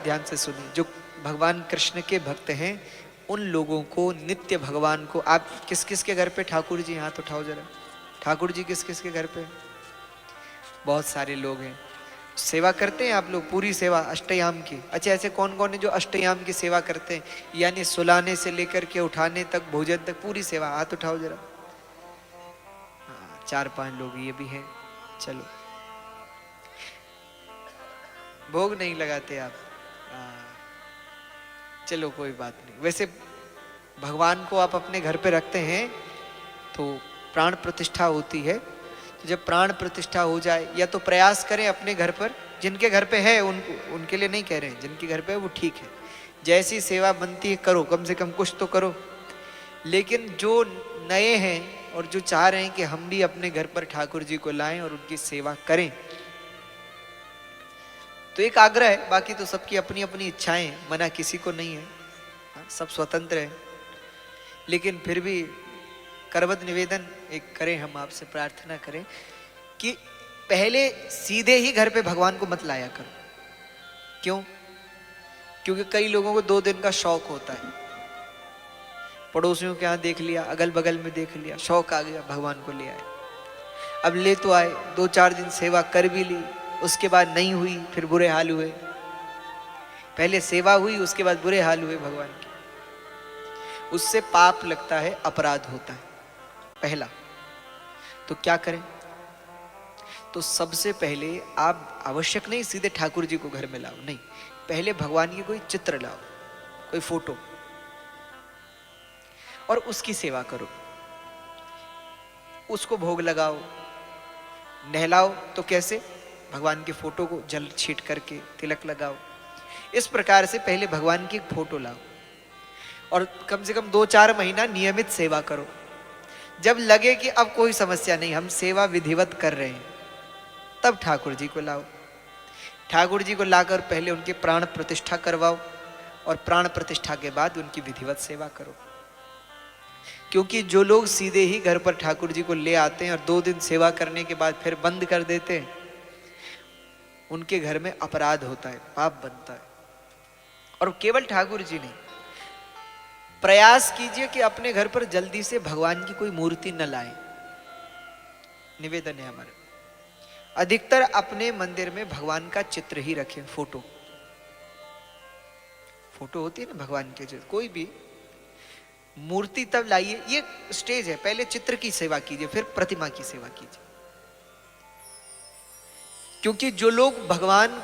ध्यान से सुनिए, जो भगवान कृष्ण के भक्त हैं उन लोगों को नित्य भगवान को, आप किस किस के घर पे ठाकुर जी हाथ उठाओ जरा, ठाकुर जी किस किस के घर पे? बहुत सारे लोग हैं। सेवा करते हैं आप लोग, पूरी सेवा अष्टयाम की? अच्छा, ऐसे कौन कौन है जो अष्टयाम की सेवा करते हैं, यानी सुलाने से लेकर के उठाने तक, भोजन तक, पूरी सेवा? हाथ उठाओ जरा। हाँ, 4-5 लोग ये भी हैं। चलो, भोग नहीं लगाते आप? चलो कोई बात नहीं। वैसे भगवान को आप अपने घर पे रखते हैं तो प्राण प्रतिष्ठा होती है। तो जब प्राण प्रतिष्ठा हो जाए, या तो प्रयास करें अपने घर पर, जिनके घर पे है उनके लिए नहीं कह रहे हैं, जिनके घर पे है वो ठीक है, जैसी सेवा बनती है करो, कम से कम कुछ तो करो। लेकिन जो नए हैं और जो चाह रहे हैं कि हम भी अपने घर पर ठाकुर जी को लाएं और उनकी सेवा करें, तो एक आग्रह है, बाकी तो सबकी अपनी अपनी इच्छाएं, मना किसी को नहीं है, सब स्वतंत्र है। लेकिन फिर भी करवत निवेदन एक करें, हम आपसे प्रार्थना करें कि पहले सीधे ही घर पे भगवान को मत लाया करो। क्यों? क्योंकि कई लोगों को 2 दिन का शौक होता है, पड़ोसियों के यहाँ देख लिया, अगल बगल में देख लिया, शौक आ गया, भगवान को ले आए। अब ले तो आए, 2-4 दिन सेवा कर भी ली, उसके बाद नहीं हुई, फिर बुरे हाल हुए। पहले सेवा हुई, उसके बाद बुरे हाल हुए भगवान के, उससे पाप लगता है, अपराध होता है पहला। तो क्या करें? तो सबसे पहले आप आवश्यक नहीं सीधे ठाकुर जी को घर में लाओ, नहीं, पहले भगवान की कोई चित्र लाओ, कोई फोटो, और उसकी सेवा करो, उसको भोग लगाओ, नहलाओ। तो कैसे? भगवान के फोटो को जल छीट करके तिलक लगाओ। इस प्रकार से पहले भगवान की एक फोटो लाओ और कम से कम 2-4 महीना नियमित सेवा करो। जब लगे कि अब कोई समस्या नहीं, हम सेवा विधिवत कर रहे हैं, तब ठाकुर जी को लाओ। ठाकुर जी को लाकर पहले उनके प्राण प्रतिष्ठा करवाओ और प्राण प्रतिष्ठा के बाद उनकी विधिवत सेवा करो। क्योंकि जो लोग सीधे ही घर पर ठाकुर जी को ले आते हैं और 2 दिन सेवा करने के बाद फिर बंद कर देते हैं, उनके घर में अपराध होता है, पाप बनता है। और केवल ठाकुर जी नहीं, प्रयास कीजिए कि अपने घर पर जल्दी से भगवान की कोई मूर्ति न लाएं। निवेदन है हमारा, अधिकतर अपने मंदिर में भगवान का चित्र ही रखें, फोटो होती है ना भगवान के, चित्र। कोई भी मूर्ति तब लाइए, ये स्टेज है, पहले चित्र की सेवा कीजिए, फिर प्रतिमा की सेवा कीजिए। क्योंकि जो लोग भगवान,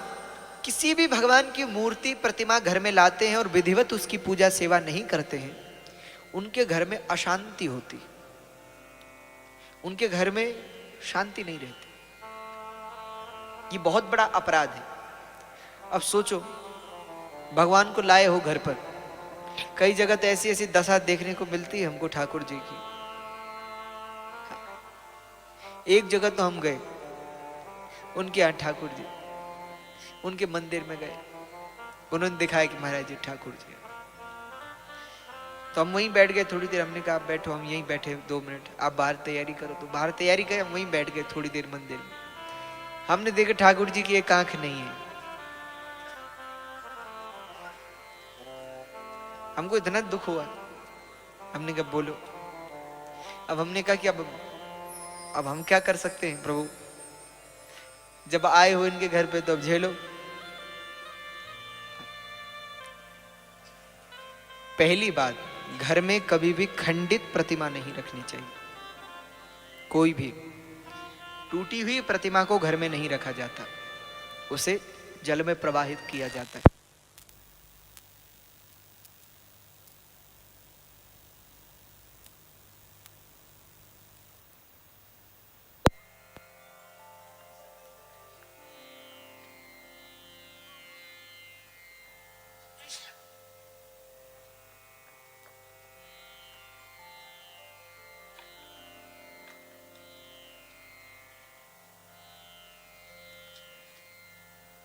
किसी भी भगवान की मूर्ति प्रतिमा घर में लाते हैं और विधिवत उसकी पूजा सेवा नहीं करते हैं, उनके घर में अशांति होती, उनके घर में शांति नहीं रहती। ये बहुत बड़ा अपराध है। अब सोचो, भगवान को लाए हो घर पर, कई जगह तो ऐसी ऐसी दशा देखने को मिलती है हमको ठाकुर जी की। एक जगह तो हम गए उनके यहाँ, ठाकुर जी, उनके मंदिर में गए, उन्होंने दिखाया कि महाराज जी ठाकुर जी। तो हम वहीं बैठ गए थोड़ी देर, हमने कहा आप बैठो, हम यहीं बैठे 2 मिनट, आप बाहर तैयारी करो। तो बाहर तैयारी करें, हम वहीं बैठ गए थोड़ी देर मंदिर में। हमने देखा ठाकुर जी की एक आंख नहीं है। हमको इतना दुख हुआ, हमने कहा बोलो। अब हमने कहा कि अब हम क्या कर सकते हैं प्रभु, जब आए हो इनके घर पे तो अब झेलो। पहली बात, घर में कभी भी खंडित प्रतिमा नहीं रखनी चाहिए। कोई भी टूटी हुई प्रतिमा को घर में नहीं रखा जाता, उसे जल में प्रवाहित किया जाता है।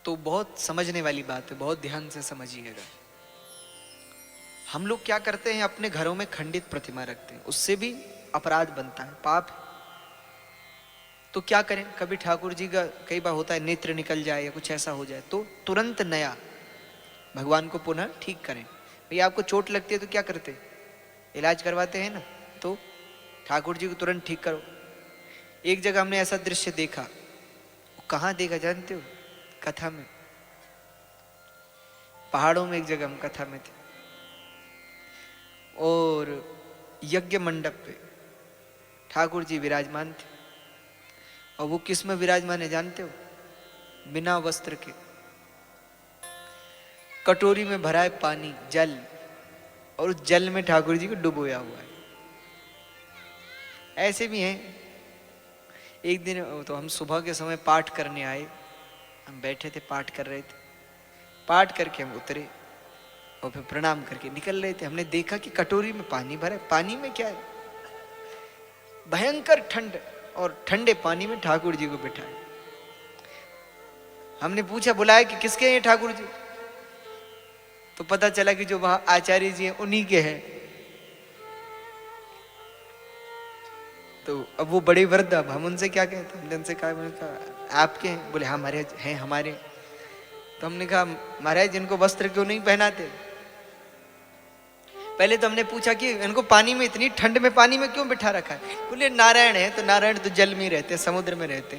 तो बहुत समझने वाली बात है, बहुत ध्यान से समझिएगा। हम लोग क्या करते हैं, अपने घरों में खंडित प्रतिमा रखते हैं, उससे भी अपराध बनता है, पाप है। तो क्या करें, कभी ठाकुर जी का कई बार होता है नेत्र निकल जाए या कुछ ऐसा हो जाए, तो तुरंत नया भगवान को पुनः ठीक करें। भैया आपको चोट लगती है तो क्या करते, इलाज करवाते हैं ना, तो ठाकुर जी को तुरंत ठीक करो। एक जगह हमने ऐसा दृश्य देखा, कहाँ देखा जानते हो, कथा में, पहाड़ों में एक जगह हम कथा में थे और यज्ञ मंडप पे ठाकुर जी विराजमान थे। और वो किस में विराजमान है जानते हो, बिना वस्त्र के, कटोरी में भरा है पानी, जल, और उस जल में ठाकुर जी को डुबोया हुआ है। ऐसे भी हैं। एक दिन तो हम सुबह के समय पाठ करने आए, हम बैठे थे पाठ कर रहे थे, पाठ करके हम उतरे और फिर प्रणाम करके निकल रहे थे। हमने देखा कि कटोरी में पानी भरा है, पानी में क्या है, भयंकर ठंड, और ठंडे पानी में ठाकुर जी को बिठाए। हमने पूछा, बुलाया कि किसके हैं ठाकुर जी, तो पता चला कि जो वहां आचार्य जी हैं उन्हीं के हैं। तो अब वो बड़े वृद्ध, अब हम उनसे क्या कहते, हमने उनसे कहा आपके हैं, बोले हाँ महाराज हैं हमारे। तो हमने कहा महाराज इनको वस्त्र क्यों नहीं पहनाते। पहले तो हमने पूछा कि इनको पानी में, इतनी ठंड में पानी में क्यों बिठा रखा है। बोले नारायण है, तो नारायण तो जल में ही रहते, समुद्र में रहते।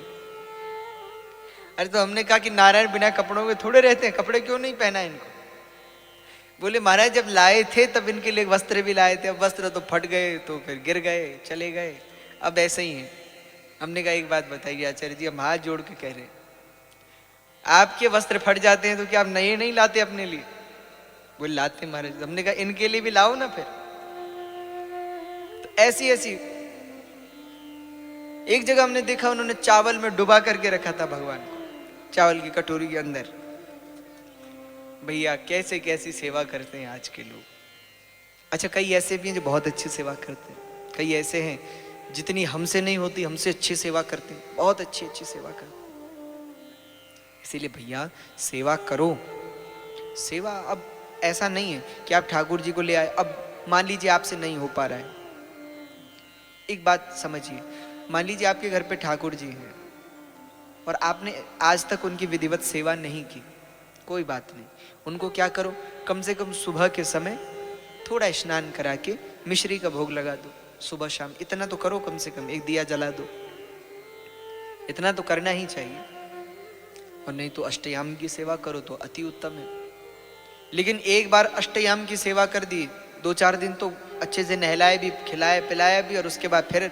अरे तो हमने कहा कि नारायण बिना कपड़ों के थोड़े रहते हैं, कपड़े क्यों नहीं पहना इनको। बोले महाराज जब लाए थे तब इनके लिए वस्त्र भी लाए थे, अब वस्त्र तो फट गए, तो फिर गिर गए, चले गए, अब ऐसे ही है। हमने कहा एक बात बताइए आचार्य जी, हम हाथ जोड़ के कह रहे हैं, आपके वस्त्र फट जाते हैं तो क्या आप नए नहीं लाते अपने लिए। बोले लाते महाराज। हमने कहा इनके लिए भी लाओ ना फिर। तो ऐसी ऐसी एक जगह हमने देखा, उन्होंने चावल में डुबा करके रखा था भगवान को, चावल की कटोरी के अंदर। भैया कैसे कैसी सेवा करते हैं आज के लोग। अच्छा कई ऐसे भी हैं जो बहुत अच्छी सेवा करते हैं, कई ऐसे हैं जितनी हमसे नहीं होती हमसे अच्छी सेवा करते हैं, बहुत अच्छी अच्छी सेवा करते हैं। इसीलिए भैया सेवा करो। सेवा अब ऐसा नहीं है कि आप ठाकुर जी को ले आए, अब मान लीजिए आपसे नहीं हो पा रहा है। एक बात समझिए, मान लीजिए आपके घर पे ठाकुर जी हैं और आपने आज तक उनकी विधिवत सेवा नहीं की, कोई बात नहीं, उनको क्या करो, कम से कम सुबह के समय थोड़ा स्नान करा के मिश्री का भोग लगा दो, सुबह शाम इतना तो करो, कम से कम एक दिया जला दो, इतना तो करना ही चाहिए। और नहीं तो अष्टयाम की सेवा करो तो अति उत्तम है। लेकिन एक बार अष्टयाम की सेवा कर दी, 2-4 दिन तो अच्छे से नहलाए भी, खिलाए पिलाया भी, और उसके बाद फिर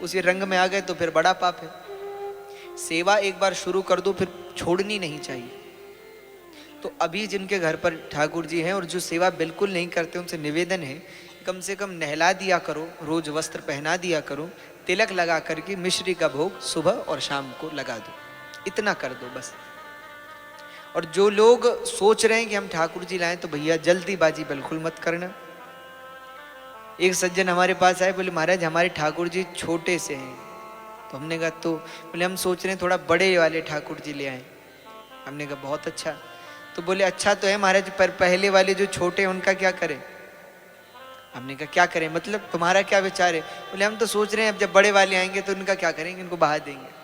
उसी रंग में आ गए तो फिर बड़ा पाप है। सेवा एक बार शुरू कर दो फिर छोड़नी नहीं चाहिए। तो अभी जिनके घर पर ठाकुर जी हैं और जो सेवा बिल्कुल नहीं करते, उनसे निवेदन है कम से कम नहला दिया करो, रोज वस्त्र पहना दिया करो, तिलक लगा करके मिश्री का भोग सुबह और शाम को लगा दो, इतना कर दो बस। और जो लोग सोच रहे हैं कि हम ठाकुर जी लाएं, तो भैया जल्दीबाजी बिल्कुल मत करना। एक सज्जन हमारे पास आए, बोले महाराज हमारे ठाकुर जी छोटे से हैं। तो हमने कहा तो, बोले हम सोच रहे हैं थोड़ा बड़े वाले ठाकुर जी ले आए। हमने कहा बहुत अच्छा। तो बोले अच्छा तो है महाराज, पर पहले वाले जो छोटे हैं उनका क्या करें। हमने कहा क्या करें मतलब, तुम्हारा क्या विचार है। बोले हम तो सोच रहे हैं अब जब बड़े वाले आएंगे तो उनका क्या करेंगे, इनको बहा देंगे।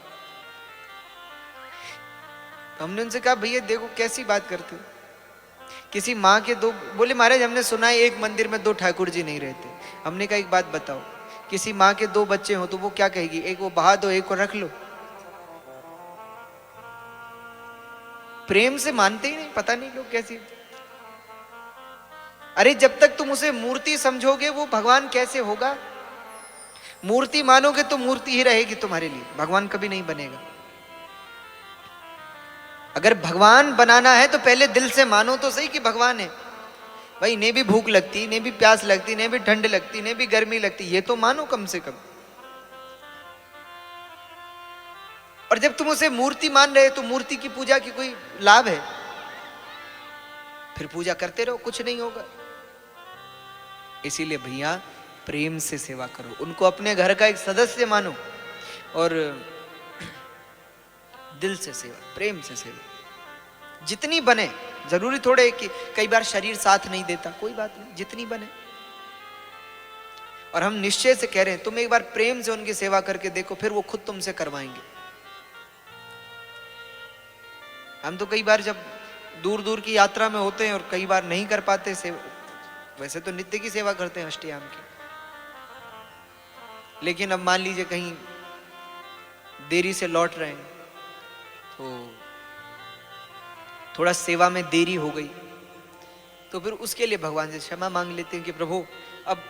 तो हमने उनसे कहा भैया देखो कैसी बात करते हो, किसी माँ के दो, बोले महाराज हमने सुना है एक मंदिर में 2 ठाकुर जी नहीं रहते। हमने कहा एक बात बताओ, किसी माँ के 2 बच्चे हो तो वो क्या कहेगी, एक वो बहा दो एक को रख लो। प्रेम से मानते ही नहीं, पता नहीं लोग कैसी। अरे जब तक तुम उसे मूर्ति समझोगे वो भगवान कैसे होगा। मूर्ति मानोगे तो मूर्ति ही रहेगी तुम्हारे लिए, भगवान कभी नहीं बनेगा। अगर भगवान बनाना है तो पहले दिल से मानो तो सही कि भगवान है। भाई इन्हें भी भूख लगती, इन्हें भी प्यास लगती, इन्हें भी ठंड लगती, इन्हें भी गर्मी लगती, ये तो मानो कम से कम। और जब तुम उसे मूर्ति मान रहे तो मूर्ति की पूजा की कोई लाभ है, फिर पूजा करते रहो, कुछ नहीं होगा। इसीलिए भैया प्रेम से सेवा करो, उनको अपने घर का एक सदस्य मानो और दिल से सेवा, प्रेम से सेवा जितनी बने। जरूरी थोड़े कि कई बार शरीर साथ नहीं देता, कोई बात नहीं, जितनी बने। और हम निश्चय से कह रहे हैं तुम एक बार प्रेम से उनकी सेवा करके देखो, फिर वो खुद तुमसे करवाएंगे। हम तो कई बार जब दूर दूर की यात्रा में होते हैं और कई बार नहीं कर पाते सेवा। वैसे तो नित्य की सेवा करते हैं अष्टयाम की, लेकिन अब मान लीजिए कहीं देरी से लौट रहे हैं तो थोड़ा सेवा में देरी हो गई, तो फिर उसके लिए भगवान से क्षमा मांग लेते हैं कि प्रभु अब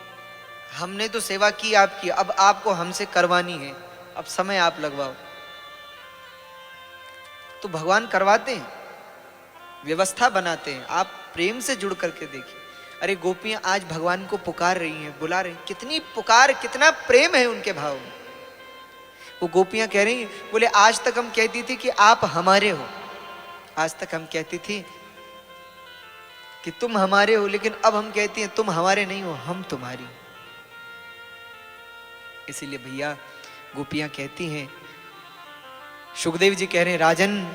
हमने तो सेवा की आपकी, अब आपको हमसे करवानी है, अब समय आप लगवाओ। तो भगवान करवाते हैं, व्यवस्था बनाते हैं। आप प्रेम से जुड़ करके देखिए, अरे गोपियां आज भगवान को पुकार रही हैं, बुला रही हैं, कितनी पुकार, कितना प्रेम है उनके भाव में। वो गोपियां कह रही हैं, बोले आज तक हम कहती थी कि आप हमारे हो, आज तक हम कहती थी कि तुम हमारे हो, लेकिन अब हम कहती हैं तुम हमारे नहीं हो, हम तुम्हारी। इसीलिए भैया गोपियां कहती हैं, सुखदेव जी कह रहे हैं, राजन